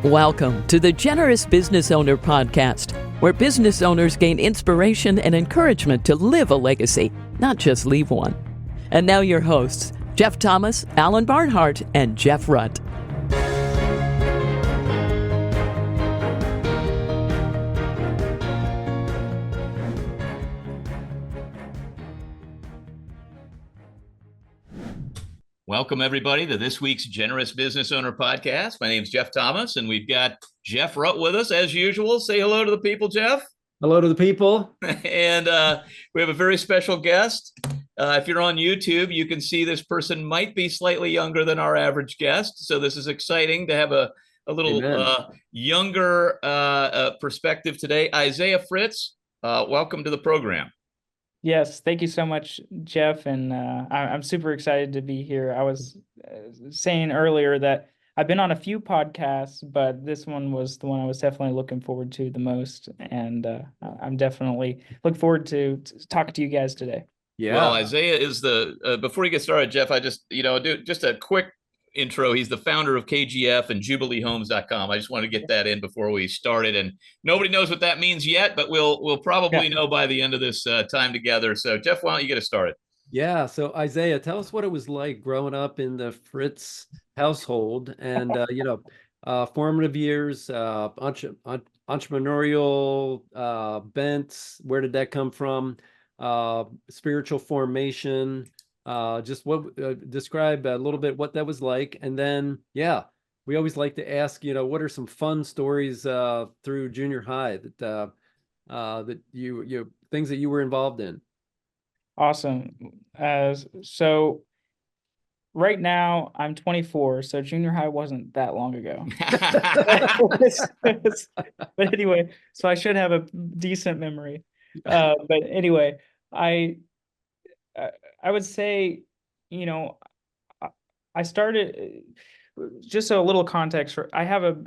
Welcome to the Generous Business Owner Podcast, where business owners gain inspiration and encouragement to live a legacy, not just leave one. And now your hosts, Jeff Thomas, Alan Barnhart, and Jeff Rutt. Welcome, everybody, to this week's Generous Business Owner Podcast. My name is Jeff Thomas, and we've got Jeff Rutt with us, as usual. Say hello to the people, Jeff. Hello to the people. And we have a very special guest. If you're on YouTube, you can see this person might be slightly younger than our average guest. So this is exciting to have a little younger perspective today. Isaiah Fritz, welcome to the program. Yes, thank you so much, Jeff. And I'm super excited to be here. I was saying earlier that I've been on a few podcasts, but this one was the one I was definitely looking forward to the most. And I'm definitely looking forward to talking to you guys today. Yeah. Well, Isaiah is before you get started, Jeff, I just, do just a quick intro. He's the founder of KGF and JubileeHomes.com. I just want to get that in before we started, and nobody knows what that means yet, but we'll probably know by the end of this time together. So Jeff, why don't you get us started? Yeah. So Isaiah, tell us what it was like growing up in the Fritz household and, formative years, entrepreneurial bent. Where did that come from? Spiritual formation. Just describe a little bit what that was like. And then, we always like to ask, what are some fun stories through junior high that you things that you were involved in? Awesome. So right now I'm 24, so junior high wasn't that long ago. But anyway, so I should have a decent memory. But anyway, I would say, I started, just a little context. I have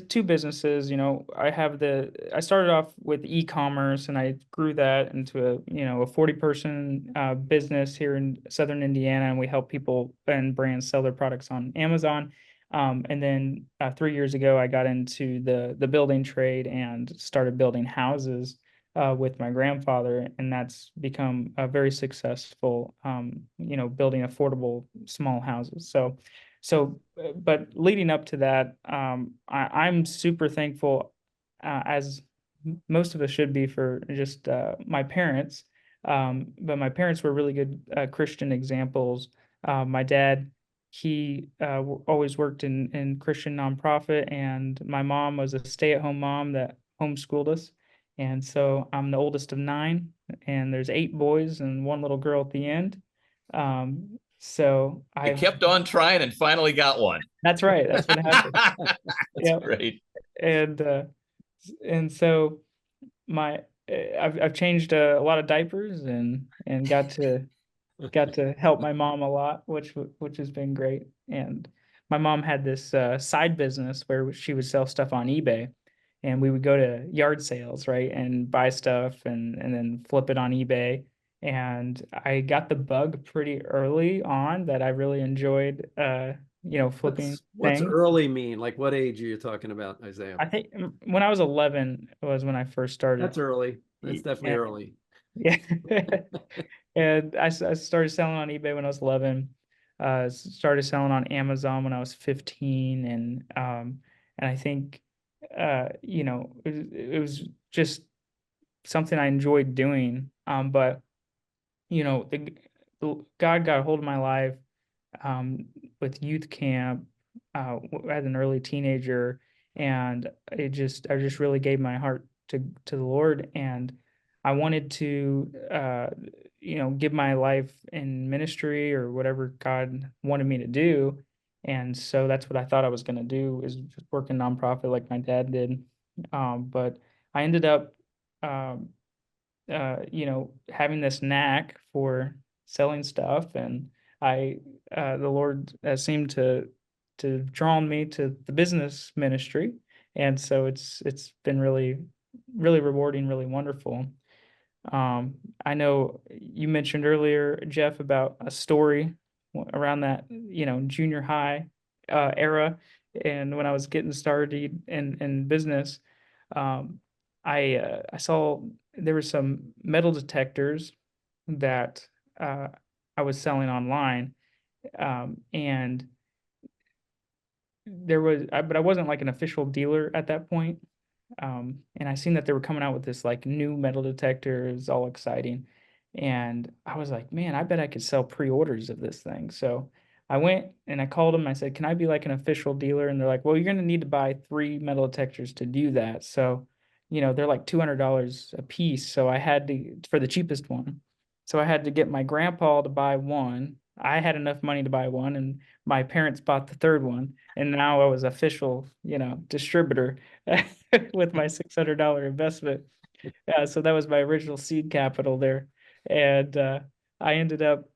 two businesses. I started off with e-commerce, and I grew that into a 40-person business here in Southern Indiana, and we help people and brands sell their products on Amazon. And then 3 years ago, I got into the building trade and started building houses with my grandfather, and that's become very successful, building affordable small houses. But leading up to that, I'm super thankful, as most of us should be, for just my parents. But my parents were really good Christian examples. My dad, he always worked in Christian nonprofit, and my mom was a stay-at-home mom that homeschooled us. And so I'm the oldest of 9, and there's 8 boys and 1 little girl at the end. So I kept on trying and finally got one. That's right. That's what happened. That's great. And so I've changed a lot of diapers and got to help my mom a lot, which has been great. And my mom had this side business where she would sell stuff on eBay. And we would go to yard sales, right, and buy stuff and then flip it on eBay. And I got the bug pretty early on that I really enjoyed, flipping. What's early mean? Like, what age are you talking about, Isaiah? I think when I was 11 was when I first started. That's early. That's definitely early. Yeah. And I started selling on eBay when I was 11. Started selling on Amazon when I was 15, and I think. It was just something I enjoyed doing. But God got a hold of my life with youth camp as an early teenager, and I just really gave my heart to the Lord, and I wanted to give my life in ministry or whatever God wanted me to do. And so that's what I thought I was going to do, is just work in nonprofit like my dad did. But I ended up, having this knack for selling stuff, and the Lord seemed to draw me to the business ministry, and so it's been really, really rewarding, really wonderful. I know you mentioned earlier, Jeff, about a story around that, junior high era. And when I was getting started in business, I saw there were some metal detectors that I was selling online, and but I wasn't like an official dealer at that point. And I seen that they were coming out with this like new metal detector. It was all exciting. And I was like, man, I bet I could sell pre-orders of this thing. So I went and I called them. I said, can I be like an official dealer? And they're like, well, you're going to need to buy 3 metal detectors to do that. So, they're like $200 a piece. So I had to, for the cheapest one. So I had to get my grandpa to buy one. I had enough money to buy one, and my parents bought the third one. And now I was official, distributor with my $600 investment. So that was my original seed capital there, and I ended up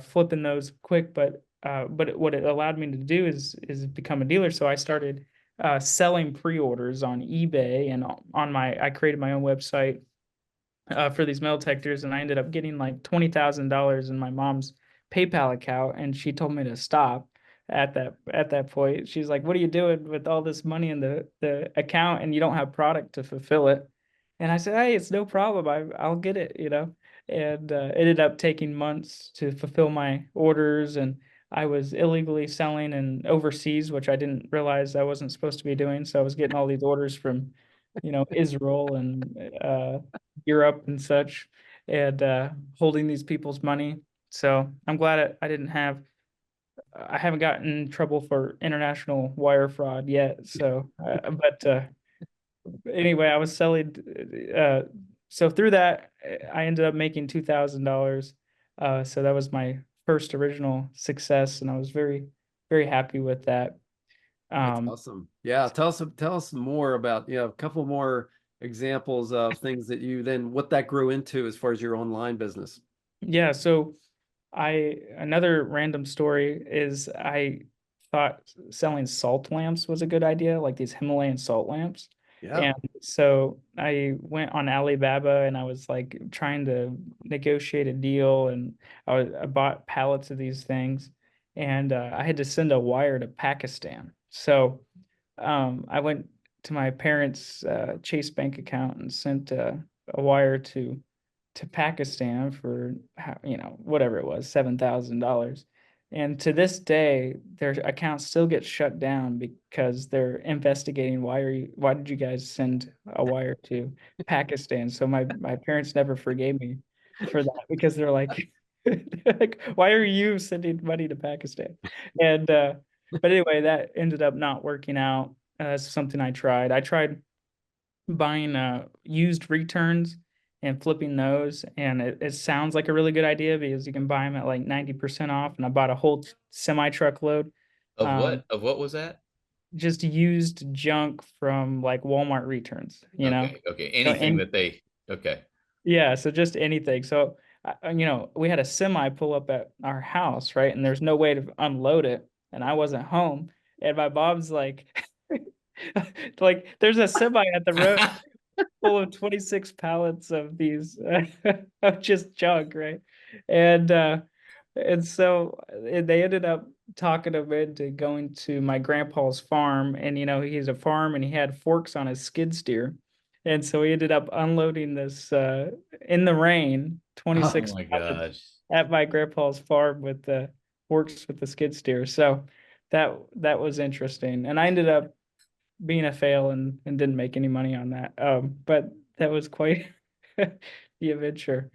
flipping those quick. But what it allowed me to do is become a dealer. So I started selling pre-orders on eBay and I created my own website for these metal detectors, and I ended up getting like $20,000 in my mom's PayPal account, and she told me to stop at that point. She's like, "What are you doing with all this money in the account, and you don't have product to fulfill it?" And I said, "Hey, it's no problem. I'll get it." And ended up taking months to fulfill my orders, and I was illegally selling and overseas, which I didn't realize I wasn't supposed to be doing. So I was getting all these orders from, Israel and Europe and such, and holding these people's money. So I'm glad I haven't gotten in trouble for international wire fraud yet. So, but anyway, I was selling. So through that, I ended up making $2,000. So that was my first original success, and I was very, very happy with that. That's awesome. Yeah, tell us more about, a couple more examples of things that what that grew into as far as your online business. Yeah, so another random story is I thought selling salt lamps was a good idea, like these Himalayan salt lamps. Yeah. And so I went on Alibaba and I was like trying to negotiate a deal, and I bought pallets of these things, and I had to send a wire to Pakistan. So I went to my parents' Chase Bank account and sent a wire to Pakistan for whatever it was, $7,000. And to this day, their account still gets shut down because they're investigating why did you guys send a wire to Pakistan? So my parents never forgave me for that, because they're like, like, why are you sending money to Pakistan? And but anyway, that ended up not working out. That's something I tried. I tried buying used returns and flipping those, and it sounds like a really good idea because you can buy them at like 90% off. And I bought a whole semi truckload, Of um, what? Of what was that? just used junk from like Walmart returns, Okay. Okay. So, Anything that they. Okay. yeah, so just anything. So we had a semi pull up at our house, right? And there's no way to unload it, and I wasn't home, and my mom's like, like, there's a semi at the road full of 26 pallets of these of just junk, right? And so they ended up talking him into going to my grandpa's farm, and he's a farm and he had forks on his skid steer. And so he ended up unloading this in the rain, Oh 26 my pallets gosh. at my grandpa's farm with the forks with the skid steer. So that was interesting. And I ended up being a fail and didn't make any money on that. But that was quite the adventure.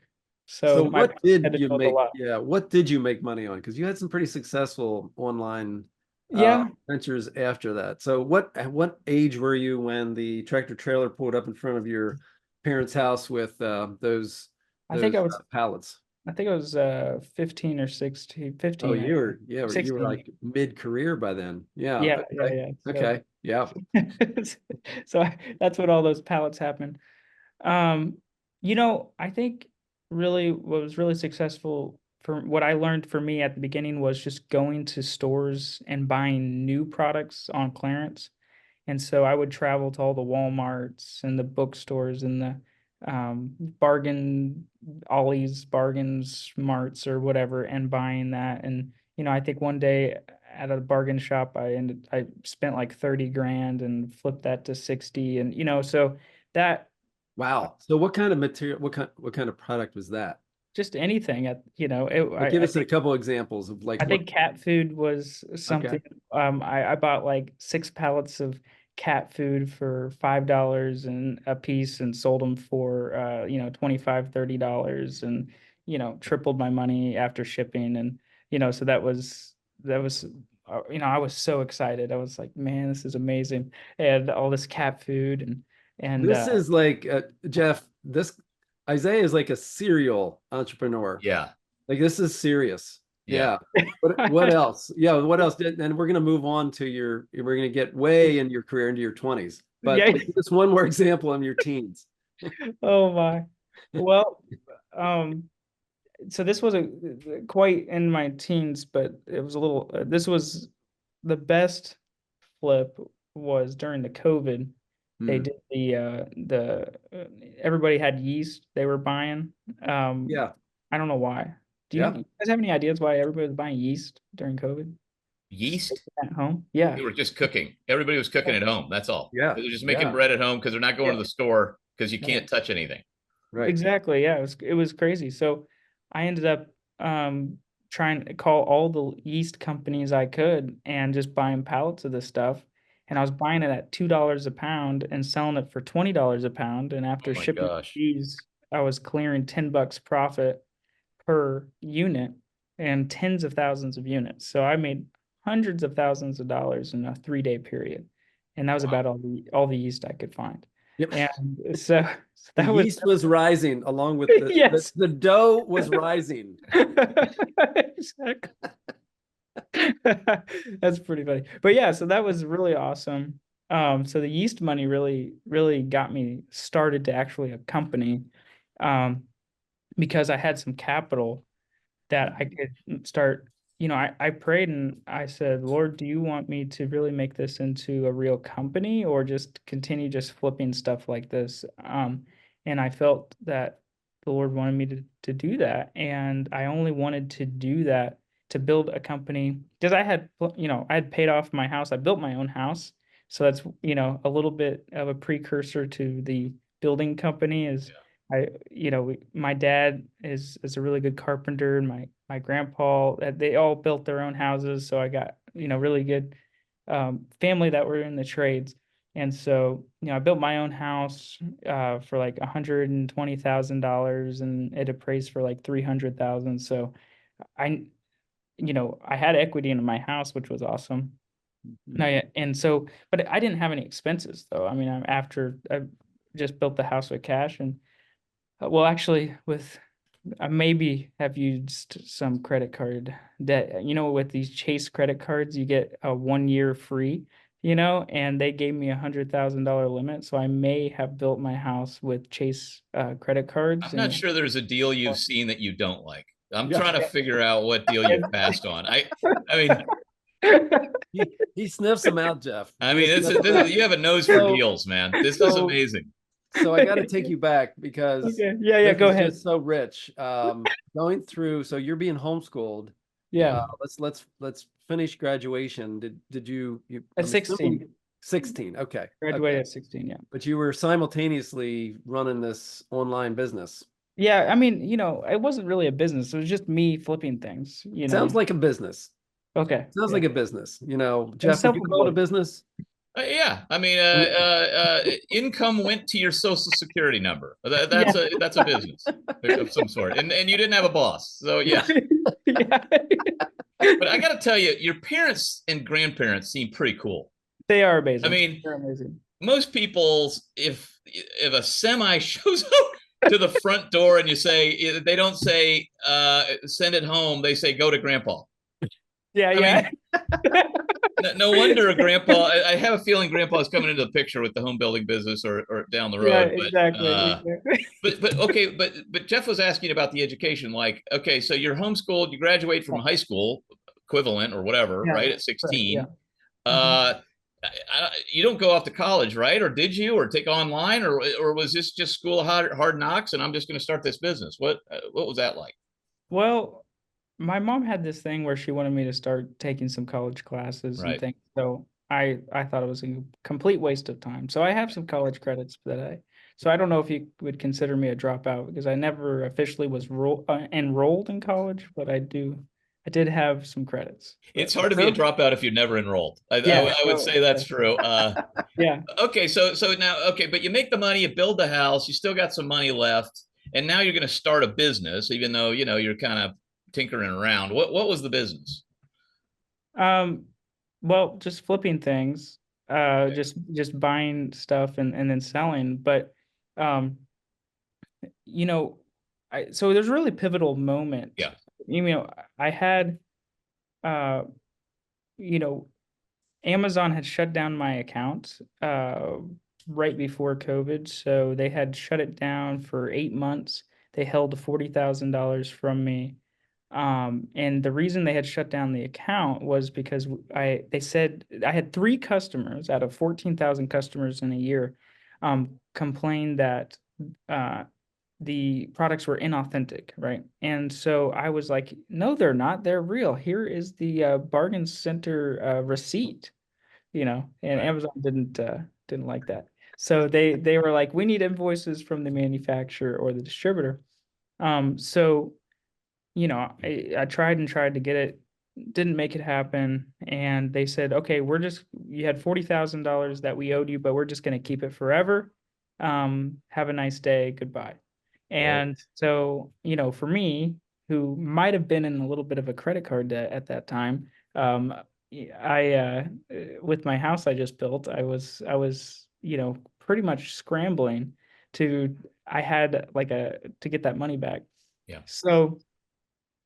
So So my what parents had did to you build a make? lot. Yeah, what did you make money on? Because you had some pretty successful online Yeah, ventures after that. So what age were you when the tractor trailer pulled up in front of your parents' house with those I think I those was pallets? I think I was 15 or 16, Oh, 15, I think. you were 16. like mid-career by then. Yeah. Yeah, yeah, Okay. yeah. So Okay. Yeah. so that's what all those pallets happened. Um, I think really what was really successful for what I learned for me at the beginning was just going to stores and buying new products on clearance. And so I would travel to all the Walmarts and the bookstores and the bargain Ollie's bargains marts or whatever, and buying that. And I think one day at a bargain shop, I spent like 30 grand and flipped that to 60. And, so that, Wow. So what kind of material, what kind of product was that? just anything Give us a couple examples of like I what, think cat food was something. okay. I bought like 6 pallets of cat food for $5 and a piece and sold them for $25-30 and tripled my money after shipping. And so that was I was so excited. I was like, man, this is amazing. And all this cat food and This is like Jeff, this Isaiah is like a serial entrepreneur. Yeah. Like this is serious. Yeah. Yeah. What else? Yeah, what else did, and we're gonna move on to we're gonna get way in your career into your 20s. But Yeah. just one more example in your teens. Oh my. Well, so this was quite in my teens, but it was a little, this was the best flip was during the COVID. They did everybody had yeast they were buying. Yeah. I don't know why. Do you guys have any ideas why everybody was buying yeast during COVID Yeast? at home? Yeah. They were just cooking. Everybody was cooking at home. That's all. Yeah. They're just making bread at home because they're not going to the store because you can't touch anything. Right. Exactly. Yeah, it was crazy. So I ended up trying to call all the yeast companies I could and just buying pallets of this stuff. And I was buying it at $2 a pound and selling it for $20 a pound. And after shipping fees, I was clearing $10 profit per unit and tens of thousands of units. So I made hundreds of thousands of dollars in a 3-day period. And that was about all the yeast I could find. Yep. And so that the yeast was rising along with the, yes. the dough was rising. Exactly. That's pretty funny. But yeah, so that was really awesome. So the yeast money really, really got me started to actually a company, because I had some capital that I could start. I prayed and I said, Lord, do you want me to really make this into a real company or just continue just flipping stuff like this? And I felt that the Lord wanted me to do that. And I only wanted to do that to build a company because I had paid off my house. I built my own house. So that's, a little bit of a precursor to the building company is my dad is a really good carpenter, and my grandpa, they all built their own houses. So I got, really good family that were in the trades. And so, I built my own house for like $120,000 and it appraised for like 300,000. So I had equity in my house, which was awesome. And so, but I didn't have any expenses though. I mean, after I just built the house with cash and well, actually with I maybe have used some credit card debt, with these Chase credit cards, you get a 1 year free, and they gave me $100,000 limit. So I may have built my house with Chase credred cards. I'm not sure there's a deal you've seen that you don't like. I'm trying to figure out what deal you passed on. I mean, he sniffs them out, Jeff. I mean, you have a nose for deals, man. This is amazing. So I got to take you back because go ahead. Just so rich. Going through, so you're being homeschooled. Yeah. Let's finish graduation. Did you at 16? 16. Okay. Graduated at 16. Yeah. But you were simultaneously running this online business. Yeah. I mean, it wasn't really a business. It was just me flipping things. Sounds like a business. Okay. Sounds like a business. Jeff, would you call it a business? Yeah, I mean, income went to your social security number. That's a business of some sort, and you didn't have a boss, so yeah. But I got to tell you, your parents and grandparents seem pretty cool. They are amazing. I mean, they're amazing. Most people, if a semi shows up to the front door and you say, they don't say send it home, they say go to grandpa. Yeah. No wonder a grandpa. I have a feeling grandpa is coming into the picture with the home building business or down the road. Yeah, exactly. But okay, but Jeff was asking about the education. Like, okay, so you're homeschooled, you graduate from high school equivalent or whatever, right? At 16. Right, you don't go off to college, right? Or did you, or take online, or was this just school of hard knocks and I'm just going to start this business? What was that like? Well, my mom had this thing where she wanted me to start taking some college classes and Right. things. So I thought it was a complete waste of time. So I have some college credits so I don't know if you would consider me a dropout because I never officially was enrolled in college, but I did have some credits. It's But hard to be a dropout if you're never enrolled. yeah, I would say that's true. yeah. Okay, so now, okay, but you make the money, you build the house, you still got some money left, and now you're going to start a business, even though you're kind of tinkering around. What was the business? Well, just flipping things, just buying stuff and then selling. But um, you know, so there's a really pivotal moment. Yeah. I had uh, you know, Amazon had shut down my account right before COVID. So they had shut it down for 8 months. They held $40,000 from me. And the reason they had shut down the account was because they said I had 3 customers out of 14,000 customers in a year complained that the products were inauthentic, right? And so I was like, no, they're not. They're real. Here is the bargain center receipt, and Right. Amazon didn't like that. So they were like, we need invoices from the manufacturer or the distributor. So I tried and tried to get it, didn't make it happen. And they said, okay, you had $40,000 that we owed you, but we're just going to keep it forever. Have a nice day. Goodbye. And so, for me, who might have been in a little bit of a credit card debt at that time, with my house I just built, I was, pretty much scrambling I had to get that money back. Yeah. So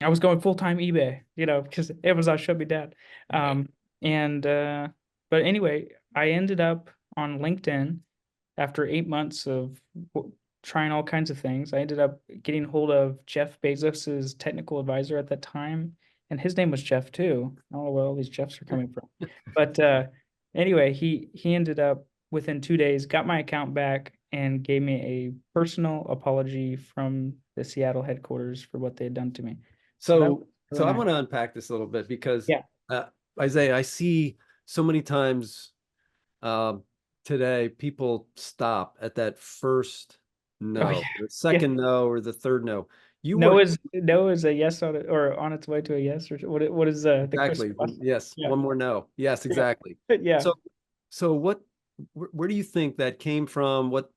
I was going full-time eBay, because Amazon shut me down. Right. But anyway, I ended up on LinkedIn after 8 months of trying all kinds of things. I ended up getting hold of Jeff Bezos's technical advisor at that time, and his name was Jeff too. I don't know where all these Jeffs are coming from. But anyway, he ended up within 2 days, got my account back and gave me a personal apology from the Seattle headquarters for what they had done to me. So really I nice. want to unpack this a little bit because Yeah. Isaiah, I see so many times today people stop at that first no, yeah. the second no, or the third no. No is a yes on it, or on its way to a yes, or what is the exactly. Christmas? Yes, Yeah. one more no. Yes, exactly. Yeah. So where do you think that came from? What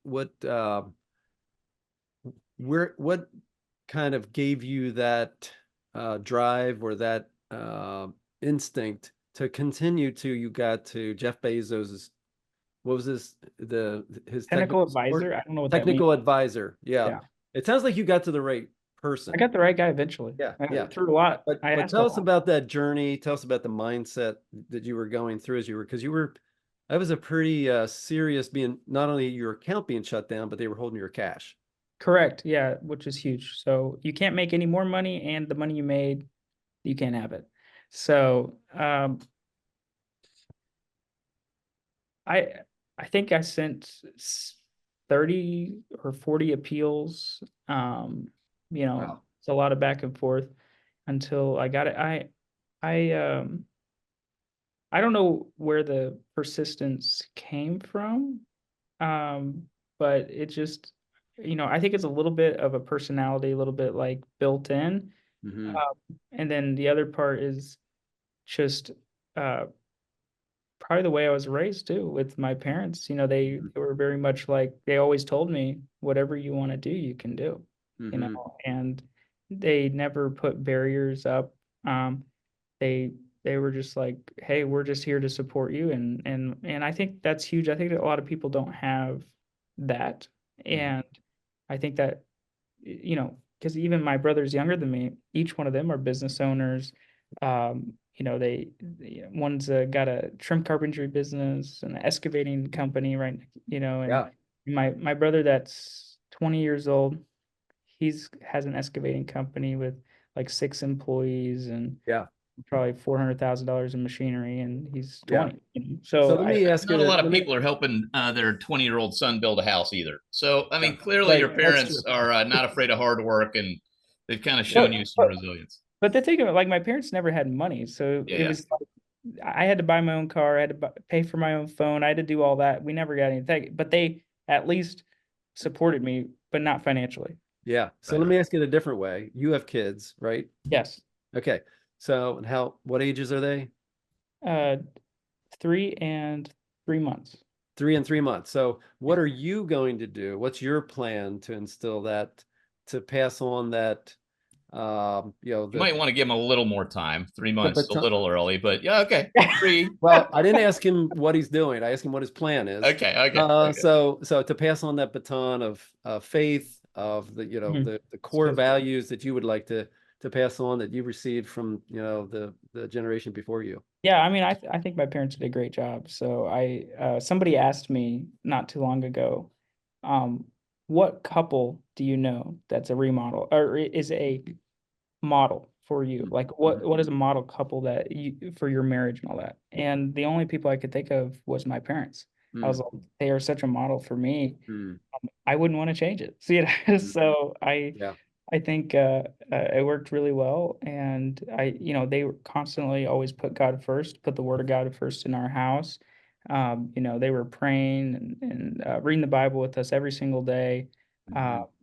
kind of gave you that drive or that instinct to continue you got to Jeff Bezos's, what was his Technical support? advisor. I don't know what that means. Technical advisor. Yeah. Yeah. It sounds like you got to the right person. I got the right guy eventually. Yeah, I yeah. through a lot. But tell us about that journey. Tell us about the mindset that you were going through because that was a pretty serious, being not only your account being shut down, but they were holding your cash. Correct. Yeah, which is huge. So you can't make any more money, and the money you made, you can't have it. So I think I sent 30 or 40 appeals. Wow. It's a lot of back and forth until I got it. I don't know where the persistence came from, but it just, I think it's a little bit of a personality, a little bit like built in. Mhm. And then the other part is just probably the way I was raised too with my parents. They were very much like, they always told me, whatever you want to do, you can do, Mhm. and they never put barriers up. They were just like, hey, we're just here to support you. And I think that's huge. I think that a lot of people don't have that. And I think that, because even my brothers younger than me, each one of them are business owners. One's got a trim carpentry business and an excavating company, right? And Yeah. my brother that's 20 years old, has an excavating company with like 6 employees and Yeah. probably $400,000 in machinery, and he's Yeah. 20. So let me ask you. Not a lot of people are helping their 20-year-old son build a house either. So, I mean, clearly Right, your that's parents true. are not afraid of hard work, and they've kind of shown you some resilience. But the thing of it, like my parents never had money, so it Yeah. was like, I had to buy my own car, I had to pay for my own phone, I had to do all that. We never got anything, but they at least supported me, but not financially. Yeah. So Right. let me ask it a different way. You have kids, right? Yes. Okay. So what ages are they? 3 and 3 months. 3 and 3 months. So what are you going to do? What's your plan to instill that, to pass on that, You might want to give him a little more time. 3 months is a baton. little early, but yeah, okay. 3. Well, I didn't ask him what he's doing. I asked him what his plan is. Okay. So to pass on that baton of faith, of the, Mhm. the core So- values that you would like to pass on, that you received from, the generation before you. Yeah, I mean, I think my parents did a great job. So somebody asked me not too long ago, what couple do you know that's a remodel or is a model for you? Like what is a model couple that you for your marriage and all that? And the only people I could think of was my parents. I was like, they are such a model for me. Mm. I wouldn't want to change it. So, so Yeah. I think it worked really well, and they were constantly always put God first, put the Word of God first in our house. They were praying and reading the Bible with us every single day.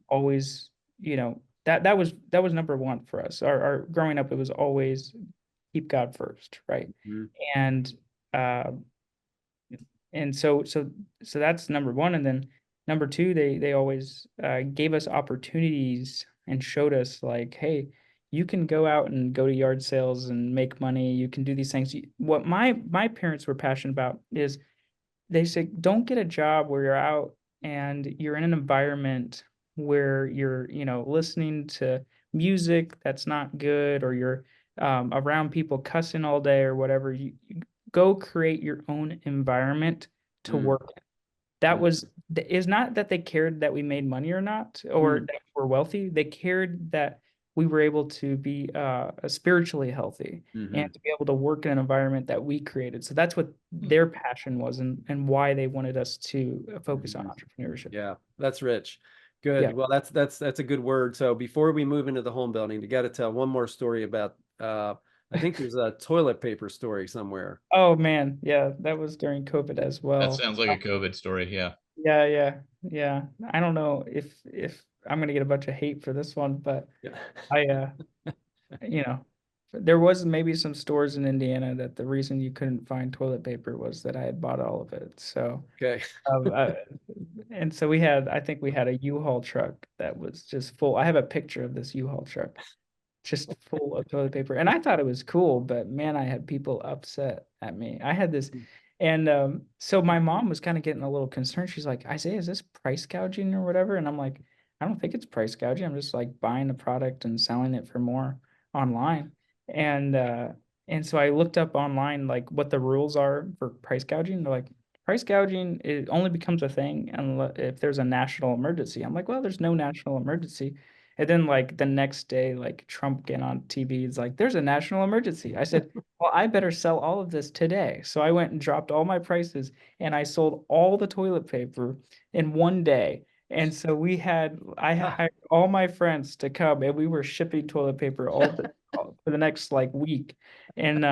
Always, that was number one for us. Our growing up, it was always keep God first, right? And uh, so that's number one, and then number two, they always gave us opportunities and showed us like, hey, you can go out and go to yard sales and make money, you can do these things. What my parents were passionate about is they said, don't get a job where you're out and you're in an environment where you're listening to music that's not good, or you're around people cussing all day or whatever. You go create your own environment to work in. That was is not that they cared that we made money or not, or that we're wealthy. They cared that we were able to be spiritually healthy and to be able to work in an environment that we created. So that's what their passion was, and why they wanted us to focus on entrepreneurship. Yeah, that's rich. Good. Yeah. Well, that's a good word. So before we move into the home building, you got to tell one more story about, I think there's a toilet paper story somewhere. Oh man, yeah, that was during COVID as That well. sounds like a COVID story. Yeah. Yeah. I don't know if I'm gonna get a bunch of hate for this one, but Yeah. I there was maybe some stores in Indiana that the reason you couldn't find toilet paper was that I had bought all of it. So Okay. and so I think we had a U-Haul truck that was just full. I have a picture of this U-Haul truck just full of toilet paper. And I thought it was cool, but man, I had people upset at me. I had this, and so my mom was kind of getting a little concerned. She's like, Isaiah, is this price gouging or whatever? And I'm like, I don't think it's price gouging. I'm just like buying the product and selling it for more online. And so I looked up online like what the rules are for price gouging. They're like, price gouging, it only becomes a thing unless if there's a national emergency. I'm like, well, there's no national emergency. And then like the next day, like Trump getting on TV, it's like, there's a national emergency. I said, well, I better sell all of this today. So I went and dropped all my prices and I sold all the toilet paper in one day. And so I hired all my friends to come and we were shipping toilet paper for the next like week. And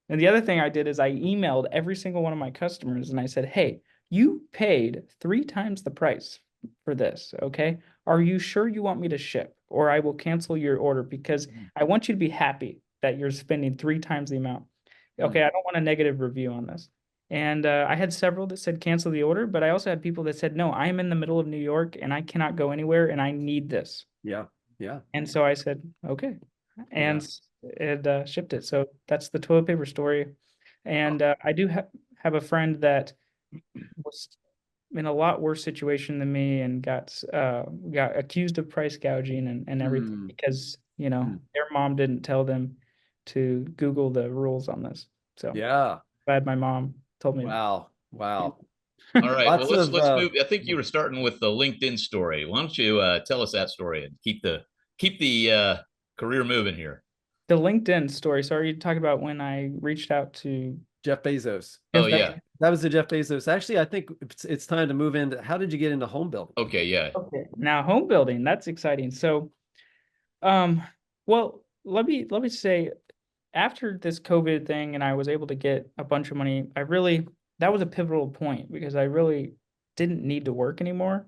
the other thing I did is I emailed every single one of my customers and I said, hey, you paid 3 times the price for this, okay? Are you sure you want me to ship, or I will cancel your order because I want you to be happy that you're spending 3 times the amount. Okay, I don't want a negative review on this. And I had several that said cancel the order, but I also had people that said, no, I'm in the middle of New York and I cannot go anywhere and I need this. Yeah. And so I said, okay, and it shipped it. So that's the toilet paper story. And I do have a friend that was in a lot worse situation than me and got accused of price gouging and everything because their mom didn't tell them to Google the rules on this. So Yeah. glad my mom told me. Wow. All right. Lots Well, of, let's move. I think you were starting with the LinkedIn story. Why don't you tell us that story and keep the career moving here? The LinkedIn story. So are you talking about when I reached out to Jeff Bezos? Oh yeah. That was the Jeff Bezos. Actually, I think it's time to move into, how did you get into home building? Okay, yeah. Okay. Now home building, that's exciting. So well, let me say, after this COVID thing and I was able to get a bunch of money, that was a pivotal point because I really didn't need to work anymore,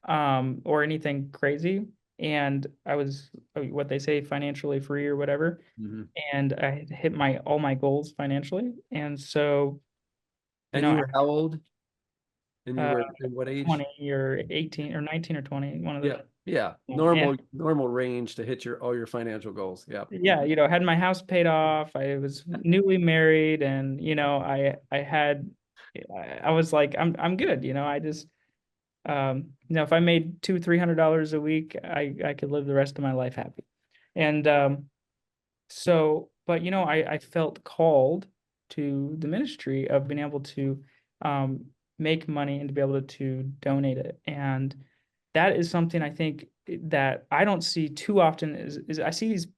or anything crazy. And I was, what they say, financially free or whatever. Mhm. And I had hit all my goals financially. And so, And you were how old? And you uh, were in what age? 20 or 18 or 19 or 20, one of Yeah, the, yeah. Normal range to hit all your financial goals. Yeah. yeah, had my house paid off. I was newly married, and I was like, I'm good. I just, if I made $200-300 a week, I could live the rest of my life happy. And so, but I felt called to the ministry of being able to um, make money and to be able to donate it. And that is something I think that I don't see too often. Is I see these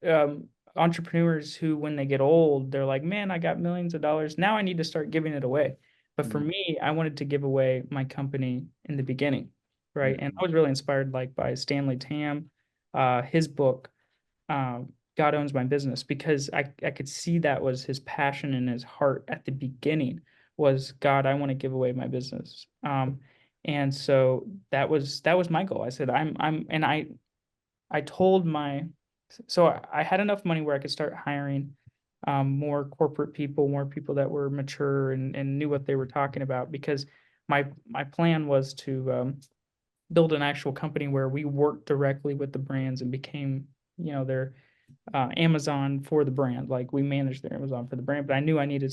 um, entrepreneurs who, when they get old, they're like, man, I got millions of dollars. Now I need to start giving it away. But for Mhm. me, I wanted to give away my company in the beginning, right? And Mhm. I was really inspired, like, by Stanley Tam, his book, God Owns My Business, because I could see that was his passion in his heart at the beginning was, God, I want to give away my business. And so that was my goal. I said, and I told so I had enough money where I could start hiring more corporate people, more people that were mature and knew what they were talking about, because my plan was to build an actual company where we worked directly with the brands and became, their Amazon for the brand. Like, we managed their Amazon for the brand, but I knew I needed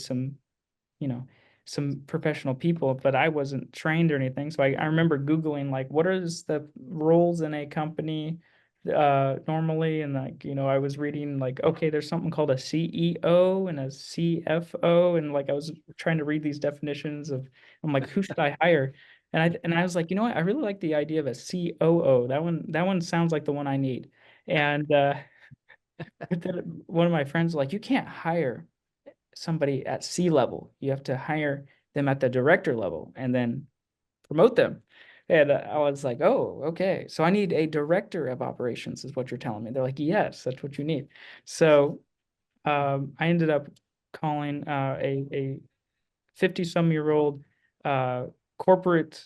you know, some professional people, but I wasn't trained or anything. So I remember Googling, like, what is the roles in a company normally? And, like, I was reading, like, okay, there's something called a CEO and a CFO. And, like, I was trying to read these definitions I'm like, who should I hire? And I was like, you know what? I really like the idea of a COO. That one sounds like the one I need. And but then one of my friends was like, you can't hire somebody at C level. You have to hire them at the director level and then promote them. And I was like, oh, okay. So I need a director of operations, is what you're telling me. They're like, yes, that's what you need. So I ended up calling a 50-some-year-old corporate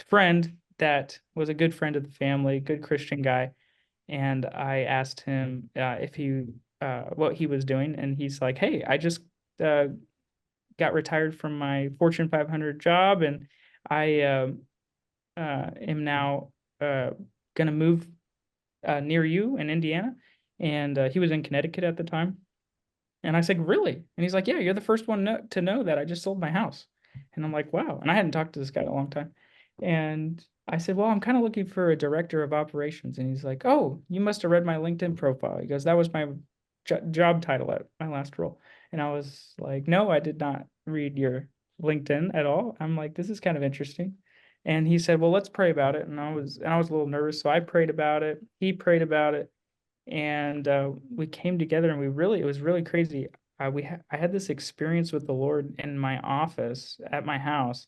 friend that was a good friend of the family, good Christian guy. And I asked him if he what he was doing, and he's like, "Hey, I just uh, got retired from my Fortune 500 job, and I am now going to move near you in Indiana." And he was in Connecticut at the time. And I said, really? And he's like, yeah, you're the first one to know that I just sold my house. And I'm like, wow. And I hadn't talked to this guy in a long time. And I said, well, I'm kind of looking for a director of operations. And he's like, oh, you must have read my LinkedIn profile. He goes, that was my job title at my last role. And I was like, no, I did not read your LinkedIn at all. I'm like, this is kind of interesting. And he said, well, let's pray about it. And I was a little nervous. So I prayed about it. He prayed about it, and we came together, and it was really crazy. I had this experience with the Lord in my office at my house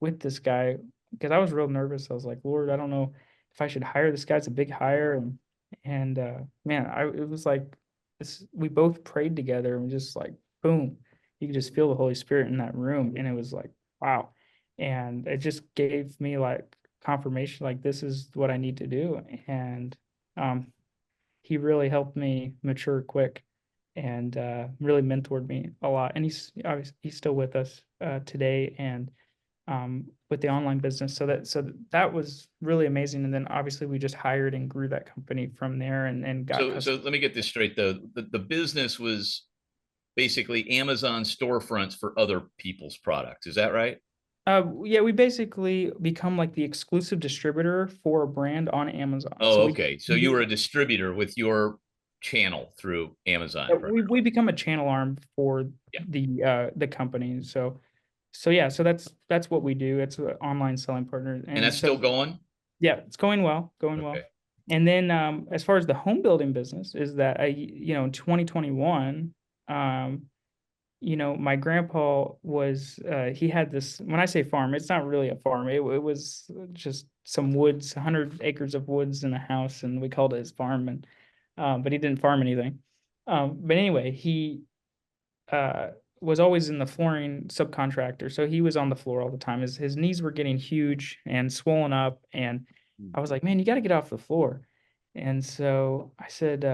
with this guy, because I was real nervous. I was like, Lord, I don't know if I should hire this guy. It's a big hire. And man, it was like this. We both prayed together, and just like, boom, you could just feel the Holy Spirit in that room. And it was like, wow. And it just gave me, like, confirmation, like, this is what I need to do. And um, he really helped me mature quick, and really mentored me a lot. And he's still with us today, and with the online business. So that was really amazing. And then obviously we just hired and grew that company from there, and got So let me get this straight though. The business was basically Amazon storefronts for other people's products. Is that right? Yeah, we basically become like the exclusive distributor for a brand on Amazon. Oh, So okay. So you were a distributor with your channel through Amazon. we become a channel arm for Yeah. the company. So yeah, so that's what we do. It's an online selling partner. And And that's so still going? yeah, it's going well, going well. Okay. And then as far as the home building business is that in 2021, my grandpa was he had this, when I say farm, it's not really a farm. It was just some woods, 100 acres of woods and a house, and we called it his farm. And but he didn't farm anything. But anyway, he was always in the flooring subcontractor, so he was on the floor all the time. His knees were getting huge and swollen up, and I was like, man, you got to get off the floor. And so I said,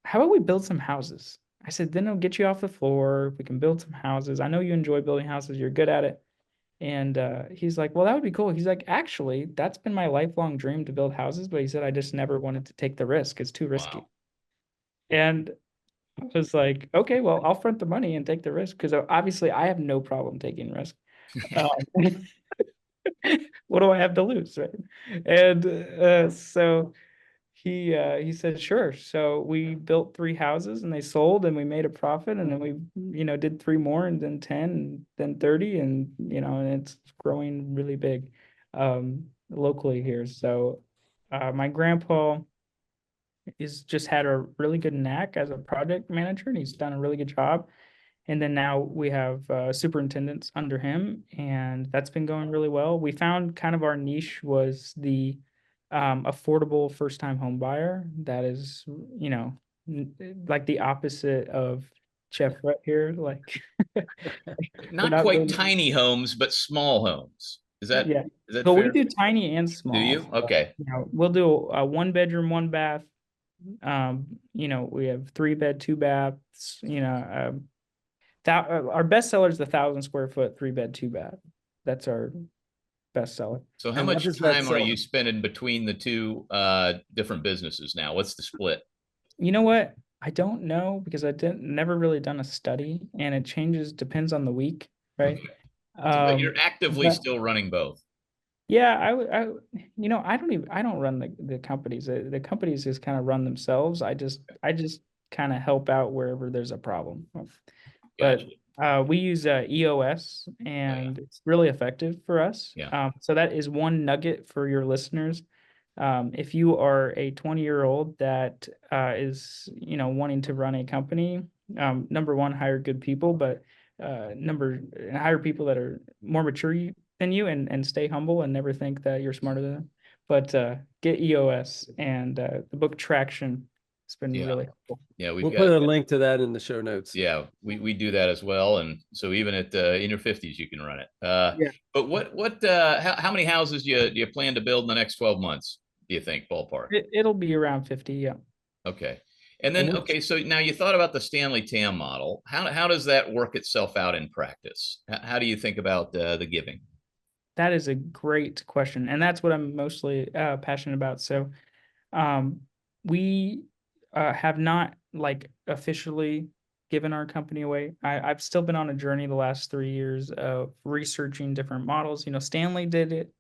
how about we build some houses? I said, then it'll get you off the floor. We can build some houses. I know you enjoy building houses. You're good at it. And he's like, well, that would be cool. He's like, actually, that's been my lifelong dream to build houses. But he said, I just never wanted to take the risk. It's too risky. Wow. And I was like, okay, well, I'll front the money and take the risk because obviously I have no problem taking risk. What do I have to lose, right? And so he said, sure. So we built 3 houses and they sold and we made a profit, and then we, did 3 more and then 10 and then 30, and and it's growing really big locally here. So my grandpa is just had a really good knack as a project manager, and he's done a really good job. And then now we have superintendents under him, and that's been going really well. We found kind of our niche was the affordable first-time home buyer. That is, like the opposite of Jeff right here. Like, Not quite really, tiny homes, but small homes. Is that yeah. is that So fair? we do tiny and small. Do you? Okay. We'll do a 1 bedroom, 1 bath. We have 3 bed, 2 baths. Our best seller is the 1,000 square foot 3 bed, 2 bath. That's our best seller. So how And what much does that time are sell? you spending between the 2 different businesses now? What's the split? You know what? I don't know because I never really done a study, and it changes, depends on the week, right? Okay. But you're actively but- still running both. Yeah, I don't run the companies. The companies just kind of run themselves. I just kind of help out wherever there's a problem. But Gotcha. we use EOS, and it's really effective for us. Yeah. So that is one nugget for your listeners. If you are a 20-year-old that is, wanting to run a company, number one, hire good people, but hire people that are more mature than you, and stay humble and never think that you're smarter than them. But get EOS, and the book Traction. It's been really helpful. Yeah, We'll put a link to that in the show notes. Yeah, we do that as well, and so even at in your 50s you can run it. Yeah. But how many houses do you plan to build in the next 12 months? Do you think, ballpark? It'll be around 50. Yeah. Okay. And then, okay, so now you thought about the Stanley Tam model. How does that work itself out in practice? How do you think about the giving? That is a great question, and that's what I'm mostly passionate about. So, we have not like officially given our company away. I've still been on a journey the last 3 years of researching different models. Stanley did it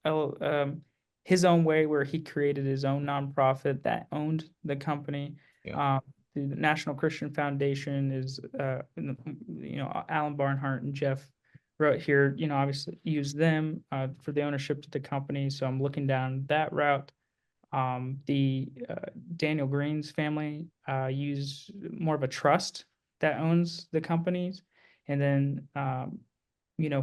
his own way, where he created his own nonprofit that owned the company. Yeah. The National Christian Foundation is, Alan Barnhart and Jeff wrote here, obviously use them for the ownership of the company. So I'm looking down that route. The Daniel Green's family use more of a trust that owns the companies. And then,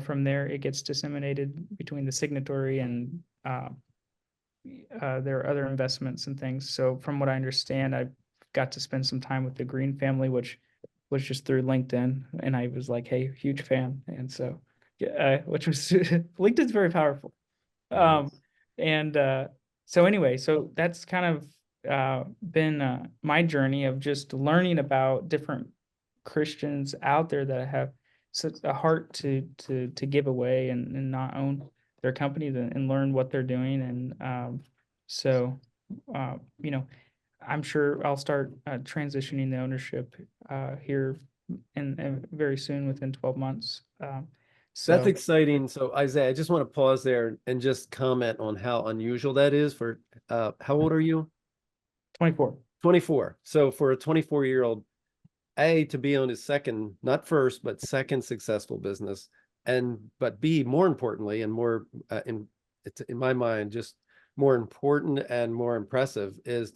from there, it gets disseminated between the signatory and there are other investments and things. So from what I understand, I got to spend some time with the Green family, which was just through LinkedIn, and I was like, hey, huge fan. And so, which was LinkedIn's very powerful. So anyway, so that's kind of been my journey of just learning about different Christians out there that have such a heart to give away and not own their companies, and learn what they're doing. And I'm sure I'll start transitioning the ownership here in very soon, within 12 months. So That's exciting. So Isaiah, I just want to pause there and just comment on how unusual that is for, how old are you? 24. 24. So for a 24-year-old, to be on his second, not first, but second successful business, but B, more importantly, and more in my mind, just more important and more impressive, is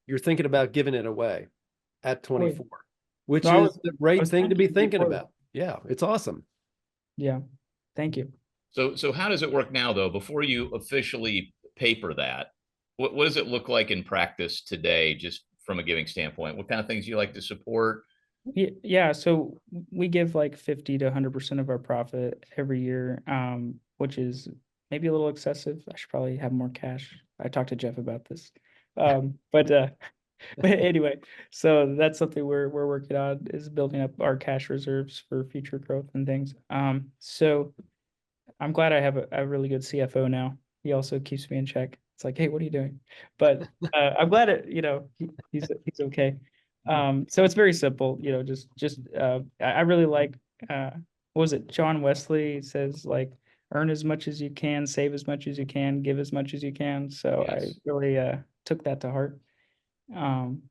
you're thinking about giving it away at 24, which is the right thing to be thinking about. Yeah, it's awesome. Yeah, thank you. So how does it work now, though? Before you officially paper that, what does it look like in practice today, just from a giving standpoint? What kind of things do you like to support? Yeah, so we give like 50 to 100% of our profit every year, which is maybe a little excessive. I should probably have more cash. I talked to Jeff about this. But but anyway, so that's something we're working on, is building up our cash reserves for future growth and things. So I'm glad I have a really good CFO now. He also keeps me in check. It's like, hey, what are you doing? But I'm glad he's okay. So it's very simple, just I really like what was it? John Wesley says, like, earn as much as you can, save as much as you can, give as much as you can. So I Yes. really took that to heart. Um,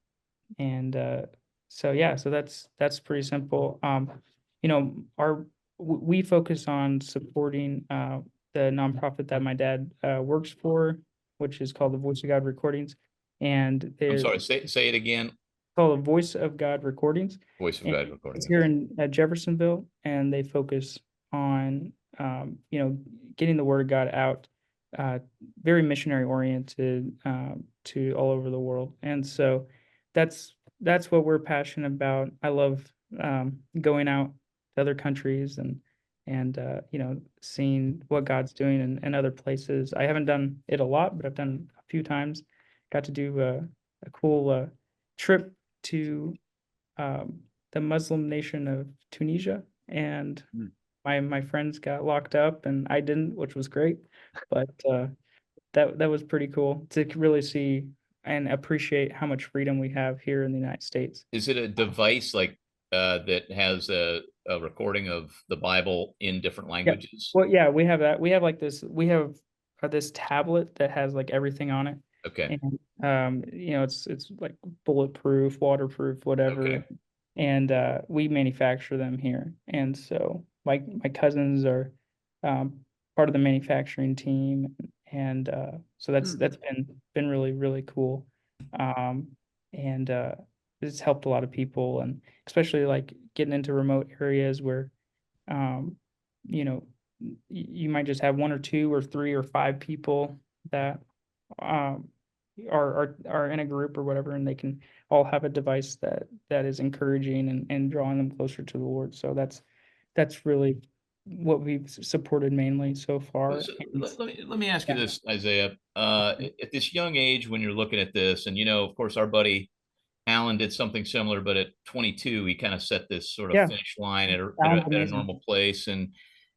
and so yeah, so that's pretty simple. Our we focus on supporting the nonprofit that my dad works for, which is called the Voice of God Recordings, and I'm they're sorry, say it again. called the Voice of God Recordings. Voice of And God recording. it's here in Jeffersonville, and they focus on getting the word of God out, very missionary oriented, to all over the world. And so that's what we're passionate about. I love going out to other countries and seeing what God's doing in other places. I haven't done it a lot, but I've done a few times. Got to do a cool trip to the Muslim nation of Tunisia, and my friends got locked up and I didn't, which was great. But that was pretty cool to really see and appreciate how much freedom we have here in the United States. Is it a device like that has a recording of the Bible in different Yeah. languages? Well, yeah, we have that. We have like this. We have this tablet that has like everything on it, Okay. and it's like bulletproof, waterproof, whatever. Okay. And we manufacture them here. And so my cousins are part of the manufacturing team, and so that's been really really cool. And it's helped a lot of people, and especially like getting into remote areas where um, you know you might just have one or two or three or five people that um, are in a group or whatever, and they can all have a device that is encouraging and drawing them closer to the Lord. So that's really what we've supported mainly so far. So And let me ask you yeah, this, Isaiah. At this young age, when you're looking at this, and of course, our buddy Alan did something similar, but at 22, he kind of set this sort of yeah, finish line sounds at a amazing. normal place, and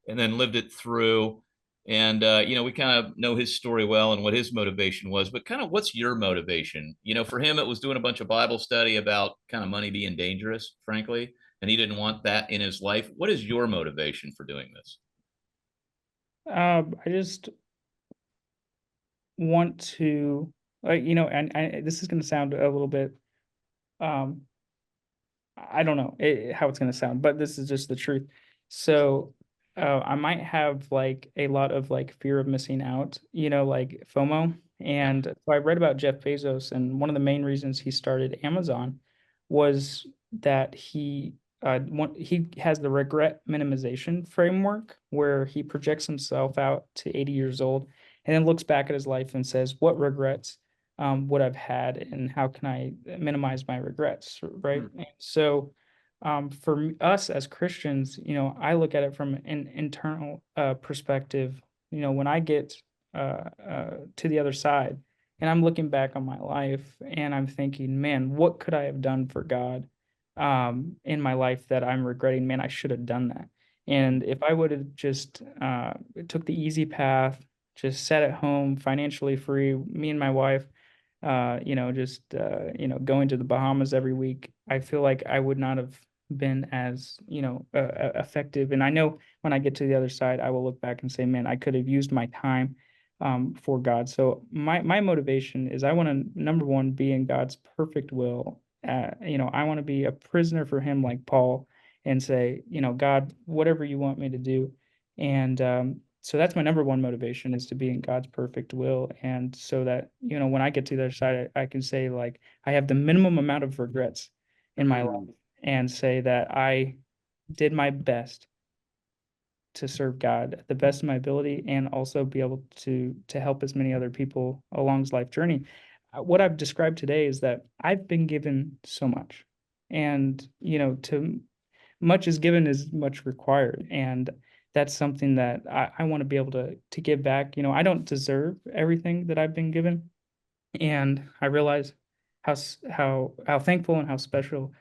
then lived it through. And we kind of know his story well and what his motivation was. But kind of, what's your motivation? For him, it was doing a bunch of Bible study about kind of money being dangerous, frankly, and he didn't want that in his life. What is your motivation for doing this? I just want to, and this is going to sound a little bit, um, I don't know how it's going to sound, but this is just the truth. So, I might have like a lot of like fear of missing out, like FOMO. And so I read about Jeff Bezos, and one of the main reasons he started Amazon was that he has the regret minimization framework, where he projects himself out to 80 years old and then looks back at his life and says, what regrets would I've had, and how can I minimize my regrets, right? And so for us as Christians, I look at it from an internal perspective. When I get to the other side and I'm looking back on my life and I'm thinking, man, what could I have done for God in my life that I'm regretting? Man, I should have done that. And if I would have just took the easy path, just sat at home, financially free, me and my wife, just going to the Bahamas every week, I feel like I would not have been as effective. And I know when I get to the other side, I will look back and say, man, I could have used my time for God. So my motivation is, I want to, number one, be in God's perfect will. I want to be a prisoner for Him, like Paul, and say, God, whatever you want me to do. And so that's my number one motivation, is to be in God's perfect will. And so that, when I get to the other side, I can say, like, I have the minimum amount of regrets in my life, and say that I did my best to serve God at the best of my ability, and also be able to help as many other people along his life journey. what I've described today is that I've been given so much, and to much is given is much required, and that's something that I want to be able to give back. I don't deserve everything that I've been given, and I realize how thankful and how special.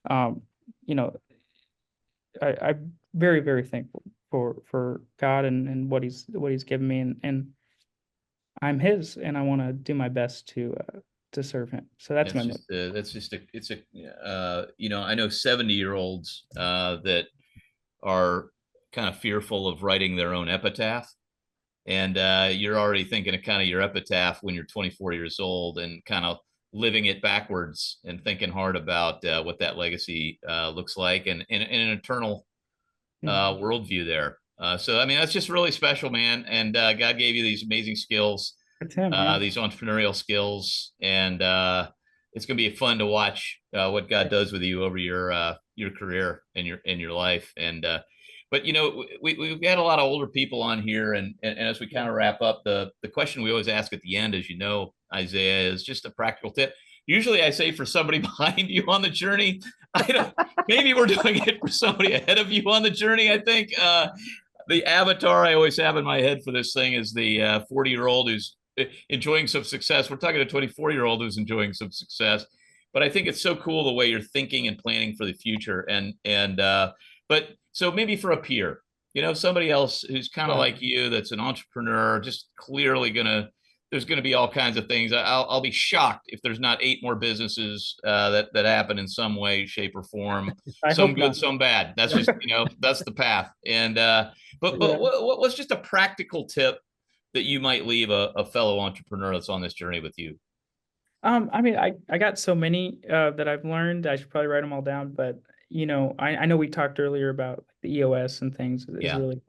Um, you know, I'm very, very thankful for God and what he's given me, and I'm his, and I want to do my best to serve him. So that's my motive. It's a I know 70-year-olds that are kind of fearful of writing their own epitaph, and you're already thinking of kind of your epitaph when you're 24 years old, and kind of living it backwards and thinking hard about what that legacy looks like, and an eternal worldview there. So I mean, that's just really special, man. And God gave you these amazing skills, these entrepreneurial skills, and it's going to be fun to watch what God does with you over your career and your life. And but we've got a lot of older people on here, and as we kind of wrap up, the question we always ask at the end, as you know, Isaiah, is just a practical tip. Usually I say for somebody behind you on the journey. Maybe we're doing it for somebody ahead of you on the journey. I think the avatar I always have in my head for this thing is the 40-year-old who's enjoying some success. We're talking a 24-year-old who's enjoying some success, but I think it's so cool the way you're thinking and planning for the future. But so maybe for a peer, somebody else who's kind of like you, that's an entrepreneur, just clearly there's going to be all kinds of things. I'll be shocked if there's not 8 more businesses that happen in some way, shape, or form. Some good, some bad. That's just that's the path. And but what's just a practical tip that you might leave a fellow entrepreneur that's on this journey with you? I mean, I got so many that I've learned. I should probably write them all down. But I know we talked earlier about the EOS and things is really,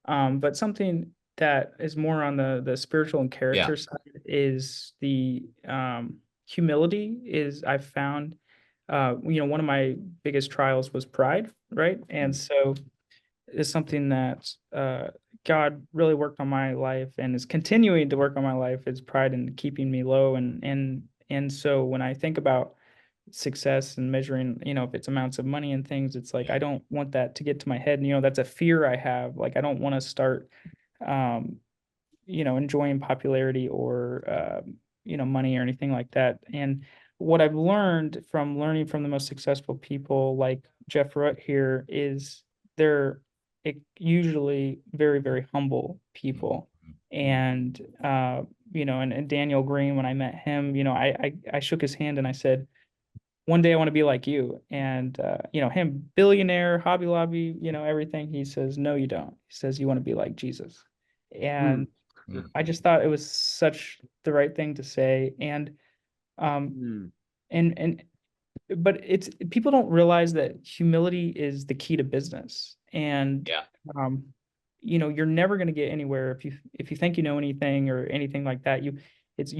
but something that is more on the spiritual and character side is the humility. Is I've found one of my biggest trials was pride, right? And so it's something that God really worked on my life and is continuing to work on my life, is pride and keeping me low. And so when I think about success and measuring, if it's amounts of money and things, it's like I don't want that to get to my head. And that's a fear I have. Like I don't want to start enjoying popularity or money or anything like that. And what I've learned from learning from the most successful people like Jeff Rutt here is they're usually very, very humble people. And and Daniel Green, when I met him, I shook his hand and I said, one day I want to be like you. And him, billionaire, Hobby Lobby, everything. He says, no, you don't. He says, you want to be like Jesus. And I just thought it was such the right thing to say. And but it's people don't realize that humility is the key to business. And you're never going to get anywhere if you think you know anything or anything like that. You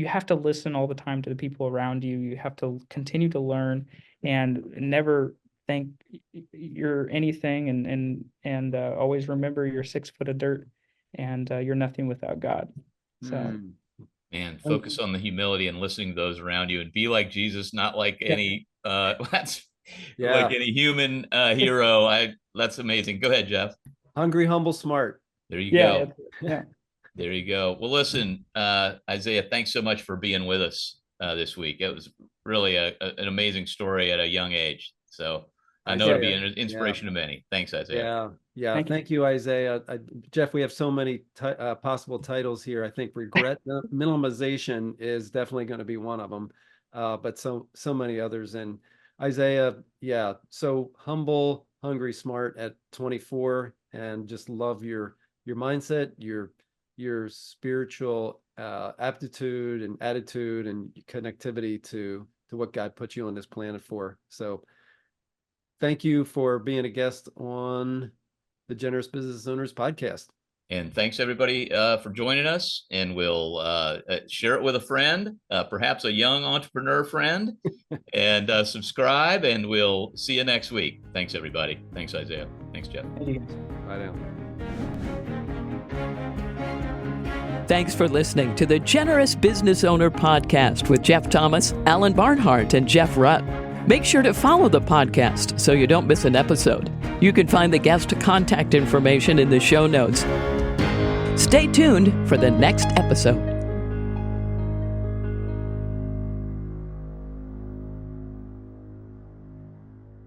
have to listen all the time to the people around you. You have to continue to learn and never think you're anything, and always remember you're 6 foot of dirt, and you're nothing without God. So man, focus on the humility and listening to those around you, and be like Jesus, not like any like any human hero. That's amazing. Go ahead, Jeff. Hungry, humble, smart. There you go. Yeah. There you go. Well, listen, Isaiah, thanks so much for being with us this week. It was really an amazing story at a young age. So I know it'll be an inspiration to many. Thanks, Isaiah. Yeah. Thank you, Isaiah. Jeff, we have so many possible titles here. I think regret minimization is definitely going to be one of them, but so many others. And Isaiah, so humble, hungry, smart at 24, and just love your mindset, your spiritual aptitude and attitude and connectivity to what God put you on this planet for. So thank you for being a guest on the Generous Business Owners Podcast. And thanks everybody for joining us, and we'll share it with a friend, perhaps a young entrepreneur friend, and subscribe, and we'll see you next week. Thanks everybody. Thanks Isaiah. Thanks Jeff. Thank you. Bye now. Thanks for listening to the Generous Business Owner Podcast with Jeff Thomas, Alan Barnhart, and Jeff Rutt. Make sure to follow the podcast so you don't miss an episode. You can find the guest contact information in the show notes. Stay tuned for the next episode.